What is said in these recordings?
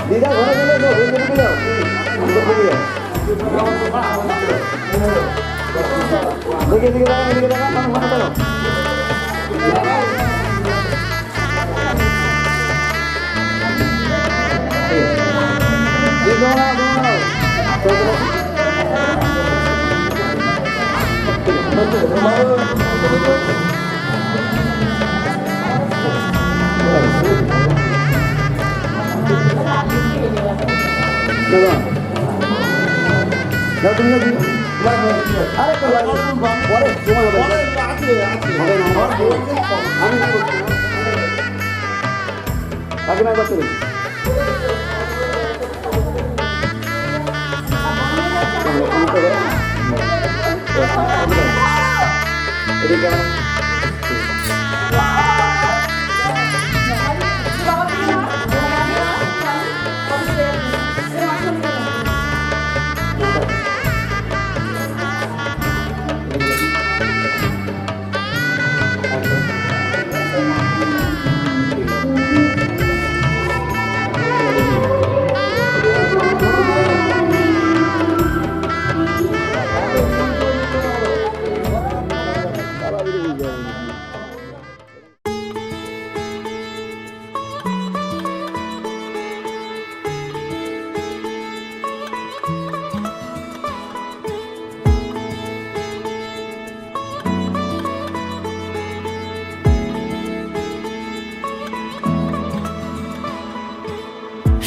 দিদা ঘরে গেলে দেখে দিকে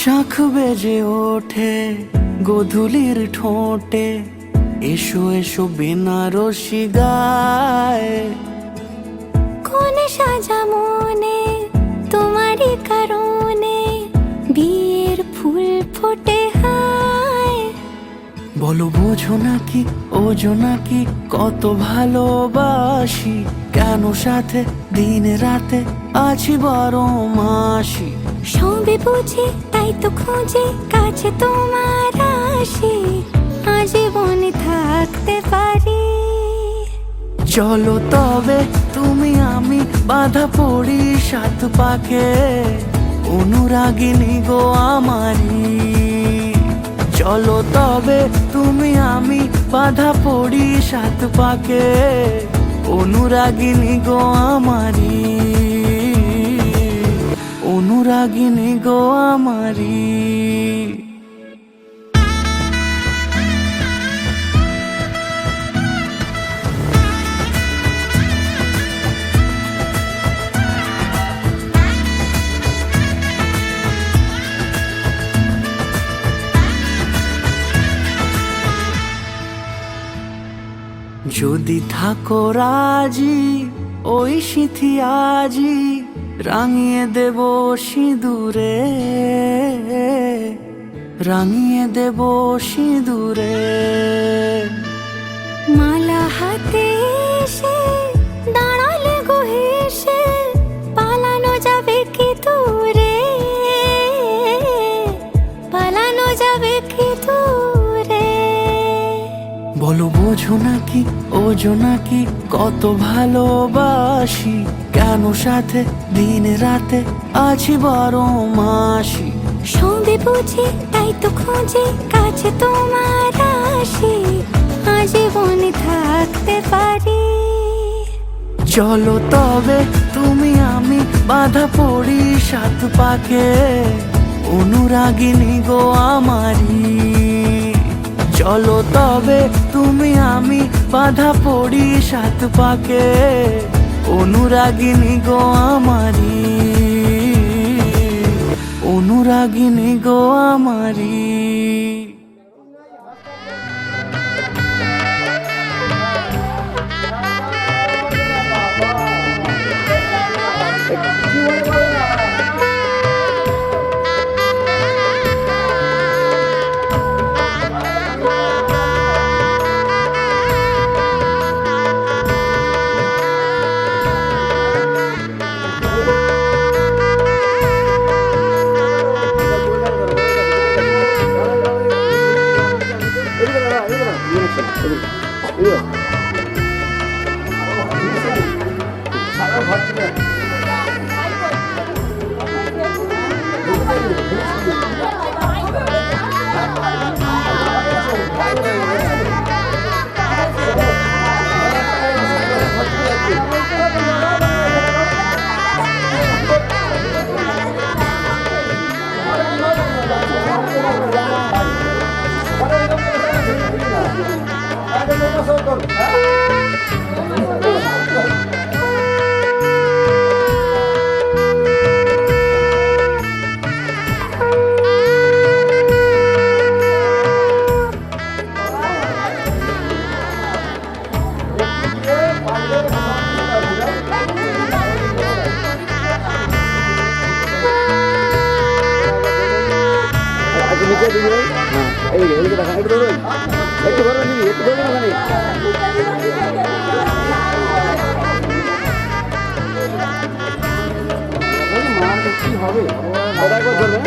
শাঁখ বেজে ওঠে গোধূলির ঠোঁটে, এসো এসো বেনারসি গায়। কোন সাজা মনে তোমারই কারণে, বিয়ের ফুল ফোটে হায়। বলো বোঝো নাকি ওজো নাকি কত ভালোবাসি, কেন সাথে দিন রাতে আছি 12 মাসি। সবে বুঝি তাই তো খোঁজে কাছে তোমার আসি, আজীবনে থাকতে পারি। চলো তবে তুমি আমি বাঁধা পড়ি 7 পাকে, অনুরাগিনী গো আমারি। চলো তবে তুমি আমি বাঁধা পড়ি 7 পাকে, অনুরাগিনী গো আমারি, অনুরাগিনী গো আমারি। যদি থাকো রাজি ওই সিঁথি আজি, রাঙিয়ে দেব সিঁদুরে, রাঙিয়ে দেব সিঁদুরে। মালা হাতে এসে দাঁড়ালে গো হেসে, পালানো যাবে কি দূরে, পালানো যাবে কি দূরে। বলো বোঝো নাকি ওজো নাকি কত ভালোবাসি, কেন সাথে দিন রাতে আছি 12 মাসি। সবে বুঝি তাই তো খোঁজে কাছে তোমার আসি, আজীবনে থাকতে পারি। চলো তবে তুমি আমি বাঁধা পড়ি 7 পাকে, অনুরাগিনী গো আমারি। চলো তবে তুমি আমি বাঁধা পড়ি 7 পাকে, অনুরাগিনী গো আমারি, অনুরাগিনী গো আমারি। নিচে দিকে হ্যাঁ এইদিকে এইদিকে দেখা একটু ধরুন একটু ধরুন দিদি একটু ধরুন ওখানে কি হবে ওটা একবার ধরবে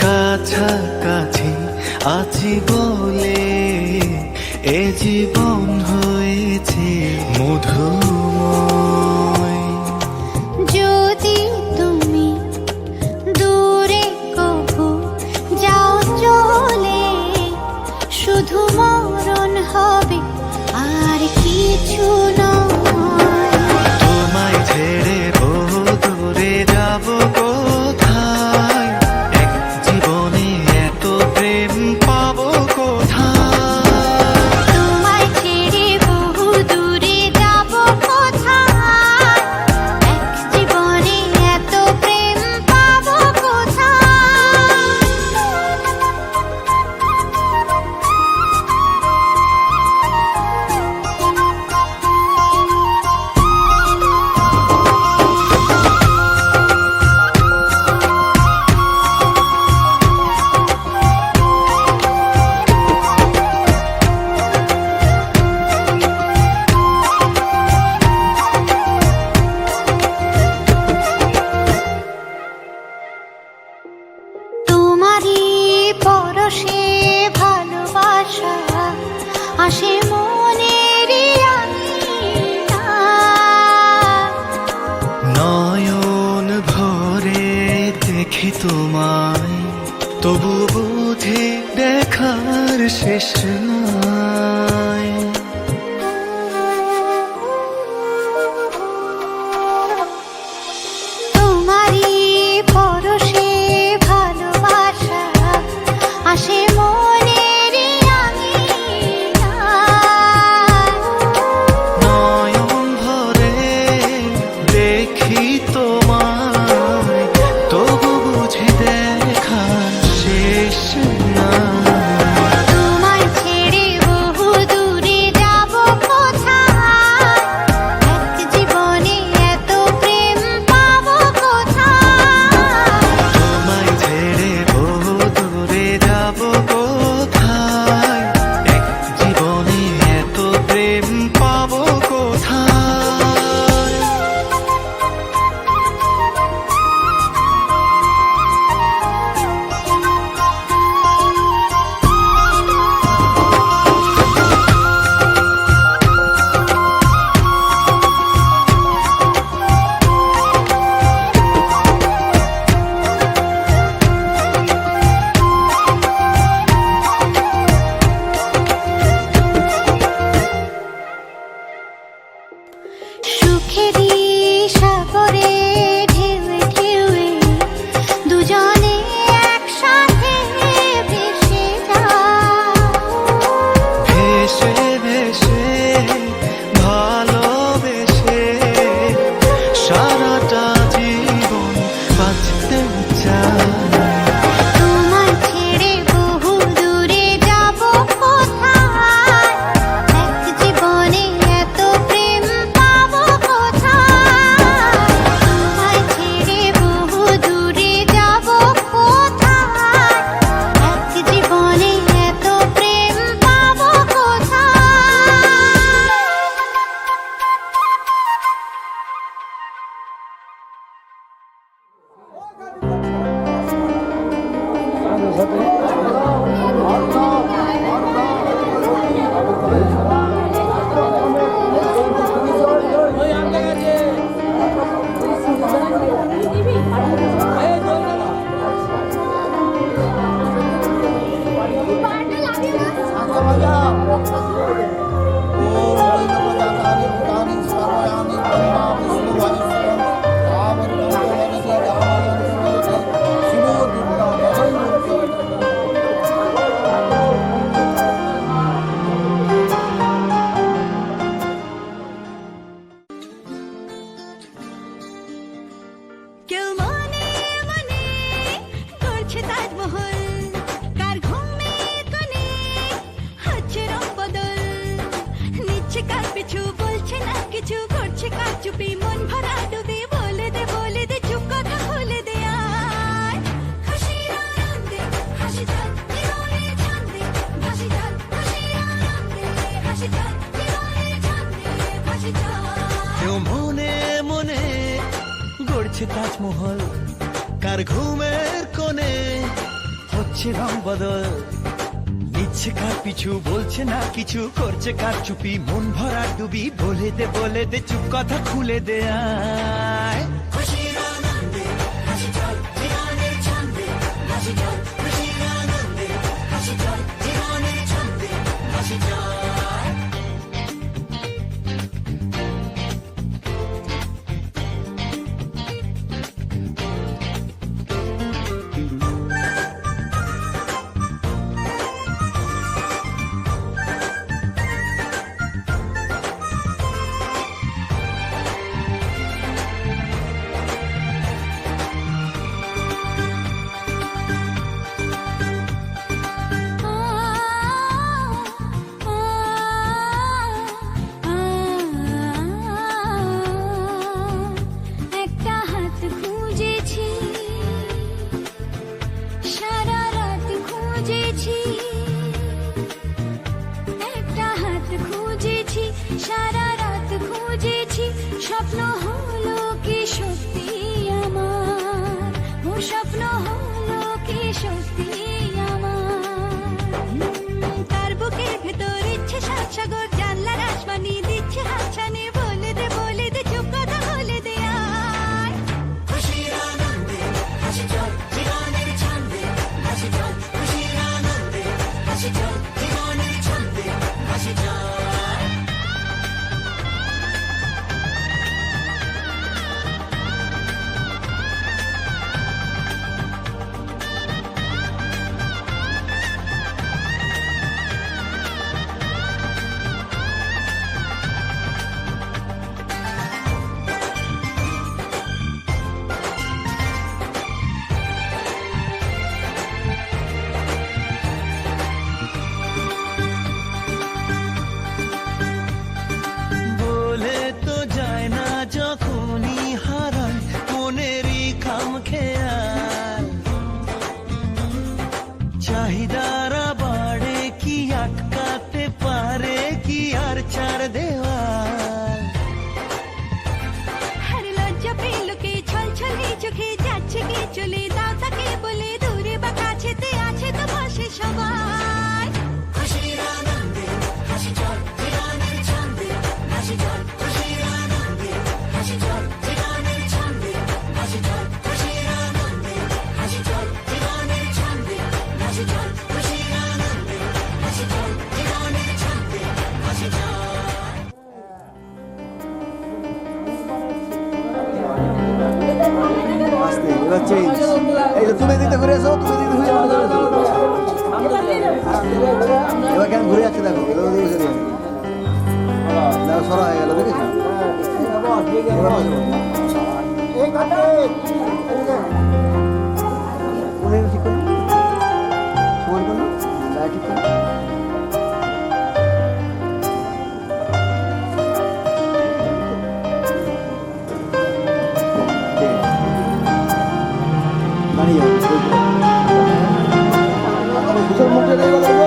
কাছাকাছি আছি বলে এ জীবন হয়েছে মধুময়। যদি তুমি দূরে কভু যাও চলে, শুধু মরণ হবে আর কিছু নয়। তোমায় ছেড়ে বহু দূরে যাব কোথায়, এক জীবনে এত প্রেম পাবো কোথায়। তোমায় ছেড়ে বহু দূরে যাব কোথায়, এক জীবনে এত প্রেম পাবো কোথায়। তোমারই পরশে ভালোবাসা আসে মনের নয়ন ভরে দেখি তোমায়, তবু বুঝি দেখার শেষ নাই। তোমারই পরশে ভালোবাসা আসে মনের নয়ন ভরে দেখি তোমায়, তবু বুঝি দেখার শেষ নাই। তোমায় ছেড়ে বহু দূরে যাব কোথায়, এক জীবনে এত প্রেম পাবো কোথায়। তোমায় ছেড়ে বহু দূরে যাব কোথায়, এক জীবনে এত প্রেম পাবো কোথায়। সুখেরই সাগরে ঢেউয়ে ঢেউয়ে দুজনে একসাথে ভেসে যায়। ভেসে ভেসে ভালোবেসে সারাটা জীবন বাঁচতে চাই। তোমায় ছেড়ে বহু দূরে যাব কোথায়, এক জীবনে ঘুরছে কার পিছু বলছে না কিছু করছে কার চুপি মন ভরা ডুবে বলে দে চুপ কথা বলে দে আয় খুশির আনন্দে হাসি যাক জীবনের ছন্দে ভাসি যাক খুশির আনন্দে হাসি যাক জীবনের ছন্দে ভাসি যাক কেউ মনে মনে গড়ছে তাজমহল, কার ঘুমের কোণে হচ্ছে রং বদল, নিচ্ছে কার পিছু বলছে না কিছু করছে কার চুপি মন ভরা ডুবি বলে দে চুপ কথা খুলে দে আয় খুশির আনন্দে হাসি চল জীবনের ছন্দে হাসি চল খুশির আনন্দে হাসি চল জীবনের ছন্দে হাসি চল একটা হাত খুঁজেছি সারা রাত খুঁজেছি একটা হাত খুঁজেছি সারা রাত খুঁজেছি স্বপ্ন হলো কি সত্যি আমার ও স্বপ্ন হলো কি সত্যি আমার তার বুকের ভেতর ইচ্ছে সাত সাগর জানলার আসমানি দিচ্ছে হাতছানি বলে দে চুপ কথা বলে দে আয় খুশির আনন্দে হাসি চল জীবনের ছন্দে হাসি চল খুশির আনন্দে হাসি চল জীবনের ছন্দে হাসি চল বলে তো যায় না যখনই হারায় মনেরই খাম খেয়াল চাহিদারা বাড়ে কি আটকাতে পারে কি আর চার দেওয়াল আর লজ্জা পেল কে ছলছলে চোখে যাচ্ছে কে চলে দাও তাকে বলে দূরে বা কাছেতে আছে তো পাশে সবাই খুশির আনন্দে হাসি চল জীবনের ছন্দে হাসি চল খুশির আনন্দে হাসি চল জীবনের ছন্দে হাসি চল খুশির আনন্দে হাসি চল জীবনের ছন্দে হাসি চল খুশির আনন্দে হাসি চল জীবনের ছন্দে হাসি চল আস্তে এবার চেঞ্জ এই যে তুমি এদিকে ঘুরে এসো তুমি এদিকে ঘুরে আমাদের এবার কেন ঘুরে যাচ্ছে দেখো এবার ওদিকে ঘুরে যাচ্ছে দেখো সরা হয়ে গেল দেখেছো এবার বসো। কোন দিকে ঠিক করো সমান করো গায়ে ঠিক করো দাঁড়িয়ে যাও মুখে দেওয়া লাগবে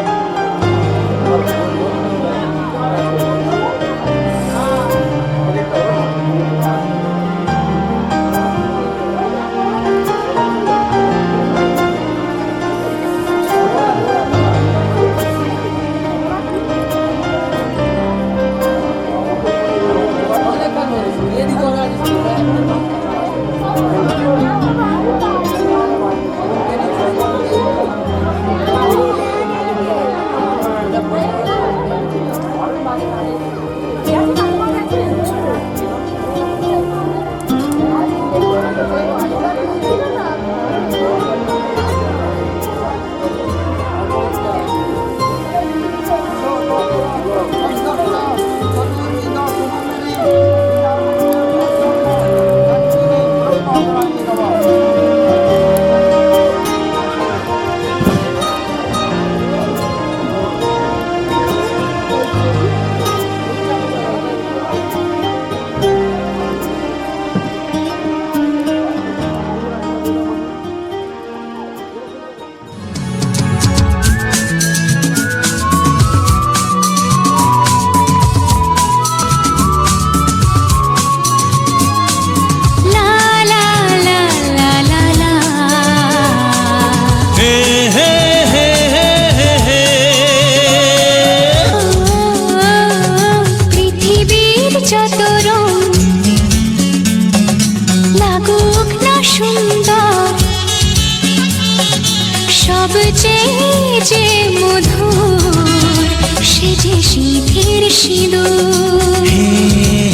সিঁদুর। হে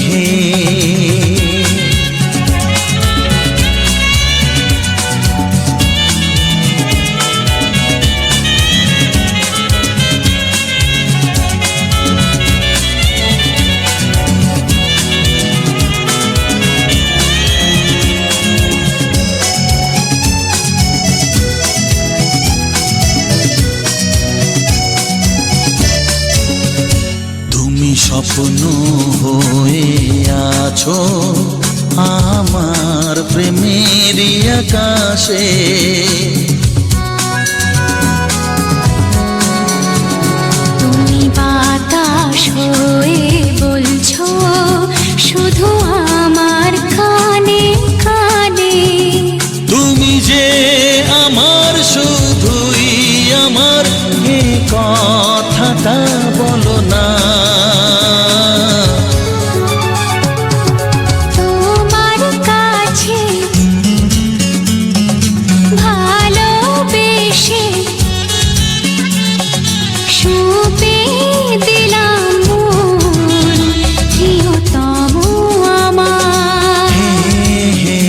হে তুমি স্বপ্ন হয়ে আছো আমার প্রেমের আকাশে, তুমি বাতাস হয়ে বলছো শুধু আমার কানে কানে। তুমি যে আমার শুধুই আমার, এ কথাটা বলো না। তোমার কাছে ভালোবেসে সঁপে দিলাম মন, প্রিয়তম আমার। হে হে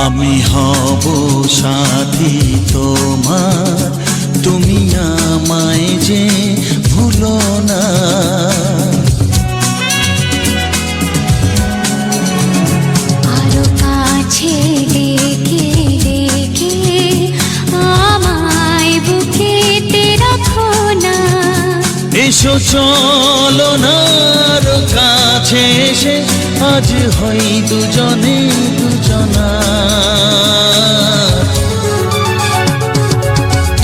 আমি হব সাথী তোমার, তুমি আমায় যে ভুলো না। আরো কাছে ডেকে ডেকে আমায় বুকেতে রাখো না। এসো চলো না আরো কাছে এসে আজ হই দুজনে দুজনা।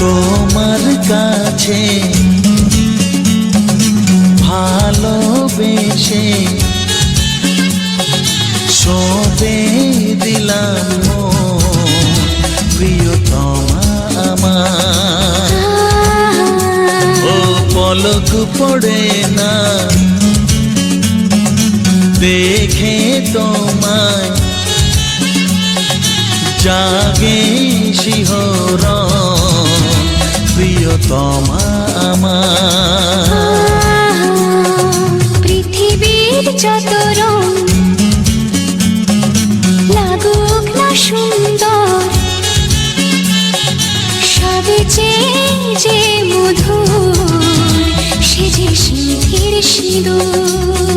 তোমার কাছে ভালোবেসে সঁপে দিলাম মন, প্রিয়তমা আমার। ও পলক পড়ে না দেখে তোমায়, জাগে শিহরণ, প্রিয়তমা আমার। পৃথিবীর যত রং লাগুক না সুন্দর, সবে যে মধুর, সে যে সিঁথির সিঁদুর।